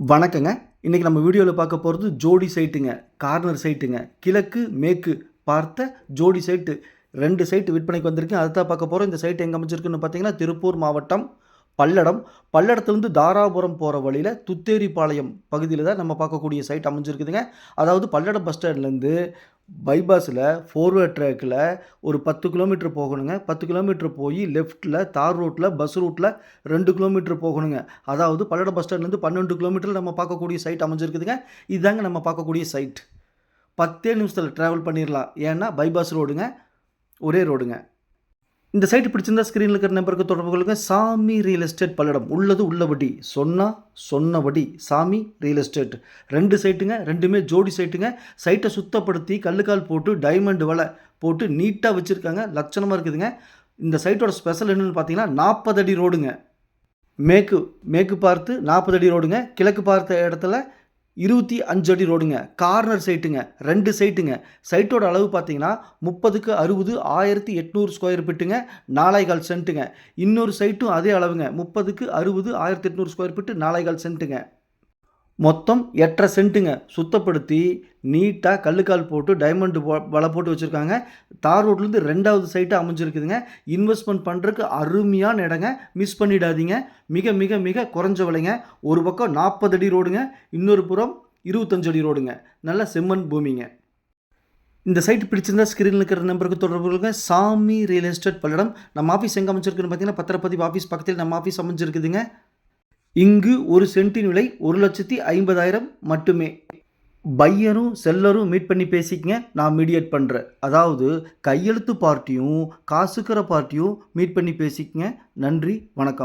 வணக்கங்க. இன்னைக்கு நம்ம வீடியோல பார்க்க போறது ஜோடி சைட்டுங்க. கார்னர் சைட்டுங்க. கிழக்கு, மேற்கு பார்த்த ஜோடி சைட்டு. 2 சைட்டு விற்பனைக்கு வந்திருக்கு. அதத்தான் பார்க்க போறோம். இந்த சைட் எங்க அமைஞ்சிருக்குன்னு பார்த்தீங்கன்னா, திருப்பூர் மாவட்டம் பல்லடம். பல்லடத்துலேருந்து தாராபுரம் போற வழியில துத்தேரிப்பாளையம் பகுதியில தான் நம்ம பார்க்கக்கூடிய சைட் அமைஞ்சிருக்குதுங்க. அதாவது பல்லடம் பஸ் ஸ்டாண்ட்லேருந்து பைபாஸில் 4 வே ட்ராக்கில் ஒரு 10 கிலோமீட்டர் போகணுங்க. 10 கிலோமீட்டர் போய் லெஃப்ட்டில் தார் ரோட்டில் பஸ் ரூட்டில் 2 கிலோமீட்டர் போகணுங்க. அதாவது பல்லடம் பஸ் ஸ்டாண்ட்லேருந்து 12 கிலோமீட்டரில் நம்ம பார்க்கக்கூடிய சைட் அமைஞ்சிருக்குதுங்க. இதுதாங்க நம்ம பார்க்கக்கூடிய சைட். 10 நிமிஷத்தில் ட்ராவல் பண்ணிடலாம். ஏன்னா பைபாஸ் ரோடுங்க, ஒரே ரோடுங்க. இந்த சைட் பிடிச்சிருந்தா ஸ்க்ரீனில் இருக்கிற நம்பருக்கு தொடர்பு கொள்ளுங்க. சாமி ரியல் எஸ்டேட் பல்லடம். உள்ளது உள்ளபடி, சொன்னபடி சாமி ரியல் எஸ்டேட். 2 சைட்டுங்க, 2மே ஜோடி சைட்டுங்க. சைட்டை சுத்தப்படுத்தி கல்லுக்கால் போட்டு டைமண்ட் வலை போட்டு நீட்டாக வச்சுருக்காங்க. லட்சணமாக இருக்குதுங்க. இந்த சைட்டோட ஸ்பெஷல் என்னென்னு பார்த்தீங்கன்னா 40 அடி ரோடுங்க. மேற்கு பார்த்து 40 அடி ரோடுங்க. கிழக்கு பார்த்த இடத்துல 25 அடி ரோடுங்க. கார்னர் சைட்டுங்க. 2 சைட்டுங்க. சைட்டோட அளவு பார்த்தீங்கன்னா 30க்கு 60 1800 ஸ்கொயர் ஃபீட்டுங்க. 4,4 சென்ட்டுங்க. இன்னொரு சைட்டும் அதே அளவுங்க. 30க்கு 60 1800 ஸ்கொயர் ஃபீட்டு 4,4 சென்ட்டுங்க. மொத்தம் 8.5 சென்ட்டுங்க. சுத்தப்படுத்தி நீட்டாக கல்லுக்கால் போட்டு டைமண்ட் வலை போட்டு வச்சுருக்காங்க. தார் ரோட்லேருந்து 2வது சைட்டாக அமைஞ்சிருக்குதுங்க. இன்வெஸ்ட்மெண்ட் பண்ணுறதுக்கு அருமையான இடங்க. மிஸ் பண்ணிடாதீங்க. மிக மிக மிக குறைஞ்ச விலைங்க. ஒரு பக்கம் 40 அடி ரோடுங்க, இன்னொரு புறம் 25 அடி ரோடுங்க. நல்ல செம்மண் பூமிங்க. இந்த சைட் பிடிச்சிருந்தா ஸ்க்ரீனில் இருக்கிற நம்பருக்கு தொடர்பு கொள்ளுங்க. சாமி ரியல் எஸ்டேட் பல்லடம். நம்ம ஆஃபீஸ் எங்கே அமைஞ்சிருக்குன்னு பார்த்தீங்கன்னா, பத்திரப்பதிவு ஆஃபீஸ் பக்கத்தில் நம்ம ஆஃபீஸ் அமைஞ்சிருக்குதுங்க. இங்கு ஒரு சென்ட்டின் விலை 1,50,000 மட்டுமே. பையரும் செல்லரும் மீட் பண்ணி பேசிக்கங்க. நான் மீடியேட் பண்ணுறேன். அதாவது கையெழுத்து பார்ட்டியும் காசுக்கிற பார்ட்டியும் மீட் பண்ணி பேசிக்கங்க. நன்றி, வணக்கம்.